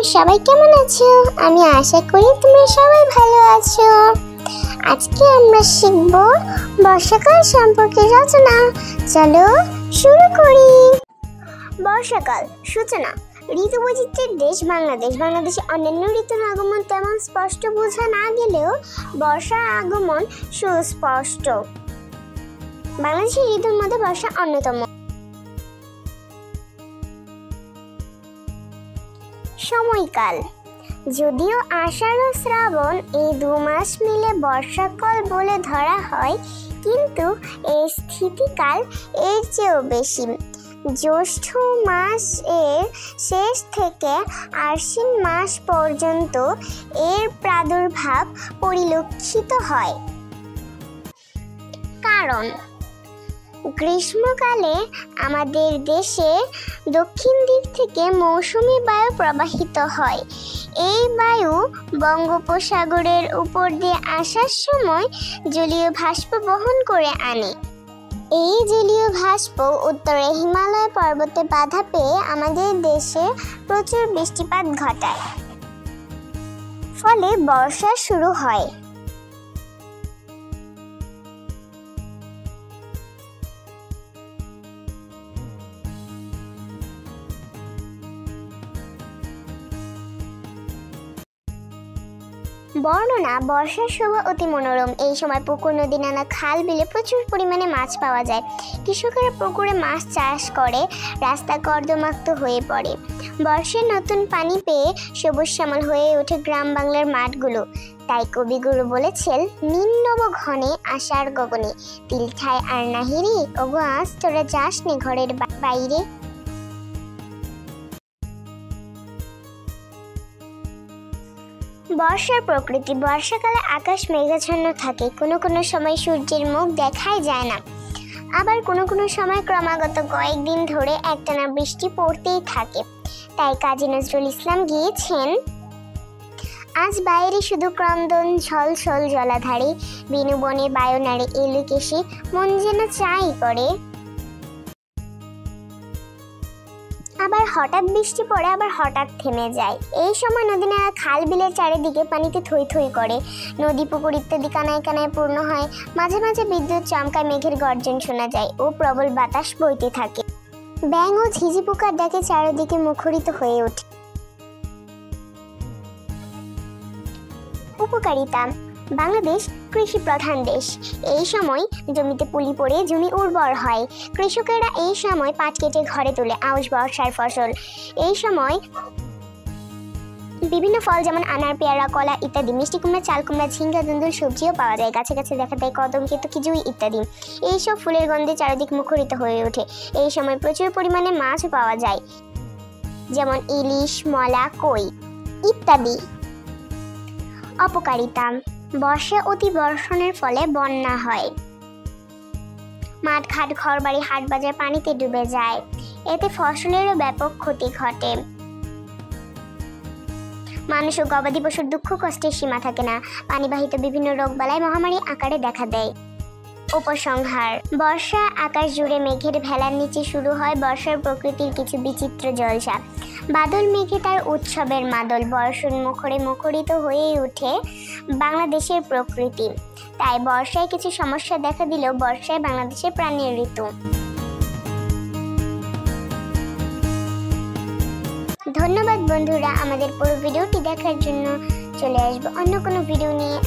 সবাই কেমন আছো? আমি আশা করি তোমরা সবাই ভালো আছো। আজকে আমরা শিখব বর্ষাকাল সম্পর্কে রচনা। চলো শুরু করি। বর্ষাকাল সূচনা। ঋতু বৈচিত্র্যের দেশ বাংলাদেশ। বাংলাদেশে অন্যান্য ঋতুর আগমন তেমন স্পষ্ট বোঝা না গেলেও বর্ষার আগমন সুস্পষ্ট। বাংলাদেশের ঋতুর মধ্যে বর্ষা অন্যতম। সময়কাল। যদিও আষাঢ় ও শ্রাবণ এই 2 মাস মিলে বর্ষাকাল বলে ধরা হয়, কিন্তু এই স্থিতিকাল এর চেয়েও বেশি। জ্যৈষ্ঠ মাস এর শেষ থেকে আশ্বিন মাস পর্যন্ত এর প্রাদুর্ভাব পরিলক্ষিত হয়। কারণ গ্রীষ্মকালে আমাদের দেশে দক্ষিণ দিক থেকে মৌসুমী বায়ু প্রবাহিত হয়। এই বায়ু বঙ্গোপসাগরের উপর দিয়ে আসার সময় জলীয় বাষ্প বহন করে আনে। এই জলীয় বাষ্প উত্তরে হিমালয় পর্বতে বাধা পেয়ে আমাদের দেশে প্রচুর বৃষ্টিপাত ঘটায়, ফলে বর্ষা শুরু হয়। বর্ণনা। বর্ষার শোভা অতি মনোরম। এই সময় পুকুর, নদী, নালা, খাল, বিলে প্রচুর পরিমাণে মাছ পাওয়া যায়। কৃষকেরা পুকুরে মাছ চাষ করে, রাস্তা কর্দমাক্ত হয়ে পড়ে। বর্ষার নতুন পানি পেয়ে সবুজ শ্যামল হয়ে ওঠে গ্রাম বাংলার মাঠগুলো। তাই কবিগুরু বলেছেন, নীল নব ঘনে আষাঢ় গগনে, তিল ঠায় আর নাহিরে, ওগো আজ তোরা যাস নে ঘরের বাইরে। বর্ষার প্রকৃতি। বর্ষাকালে আকাশ মেঘাচ্ছন্ন থাকে। কোনো কোনো সময় সূর্যের মুখ দেখাই যায় না। আবার কোনো কোনো সময় ক্রমাগত কয়েকদিন ধরে একটানা বৃষ্টি পড়তেই থাকে। তাই কাজী নজরুল ইসলাম গিয়েছেন, আজ বাইরে শুধু ক্রন্দন ঝলঝল জলাধারে, বিনু বনে বায়ু নাড়ে এলু কেশে, মন যেন চাই করে। আবার হঠাৎ বৃষ্টি পড়ে, আবার হঠাৎ থেমে যায়। এই সময় নদী, নালা, খাল, বিলের চারিদিকে পানিতে থই থই করে। নদী, পুকুর ইত্যাদি কানায় কানায় পূর্ণ হয়। মাঝে মাঝে বিদ্যুৎ চমকায়, মেঘের গর্জন শোনা যায় ও প্রবল বাতাস বইতে থাকে। ব্যাঙ ও ঝিঝি পোকার ডাকে চারিদিকে মুখরিত হয়ে ওঠে। উপকারিতা। বাংলাদেশ কৃষি প্রধান দেশ। এই সময় জমিতে পুলি পড়ে জমি উর্বর হয়। কৃষকেরা এই সময় পাট কেটে ঘরে তোলে। আউশ বর্ষার ফসল। এই সময় বিভিন্ন ফল যেমন আনার, পেয়ারা, কলা ইত্যাদি, মিষ্টি কুমড়া, চাল কুমড়া, ঝিঙ্গা, দুন্দুল সবজিও পাওয়া যায়। গাছে গাছে দেখা দেয় কদম, কেতকী, জুঁই ইত্যাদি। এইসব ফুলের গন্ধে চারিদিক মুখরিত হয়ে ওঠে। এই সময় প্রচুর পরিমাণে মাছ পাওয়া যায়, যেমন ইলিশ, মলা, কই ইত্যাদি। অপকারিতা। বর্ষা অতি বর্ষণের ফলে বন্যা হয়। মাঠ ঘাট, ঘরবাড়ি, হাট বাজার পানিতে ডুবে যায়। এতে ফসলেরও ব্যাপক ক্ষতি ঘটে। মানুষ ও গবাদি পশুর দুঃখ কষ্টের সীমা থাকে না। পানিবাহিত বিভিন্ন রোগবালাই মহামারী আকারে দেখা দেয়। উপসংহার। বর্ষা আকাশ জুড়ে মেঘের ভেলার নিচে শুরু হয় বর্ষার প্রকৃতির কিছু বিচিত্র জলসা। বাদল মেঘে তার উৎসবের মাদল। বর্ষণ মুখরে মুখরিত হয়ে ওঠে বাংলাদেশের প্রকৃতি। তাই বর্ষায় কিছু সমস্যা দেখা দিলেও বর্ষায় বাংলাদেশের প্রাণের ঋতু। ধন্যবাদ বন্ধুরা আমাদের পুরো ভিডিওটি দেখার জন্য। চলে আসবো অন্য কোনো ভিডিও নিয়ে।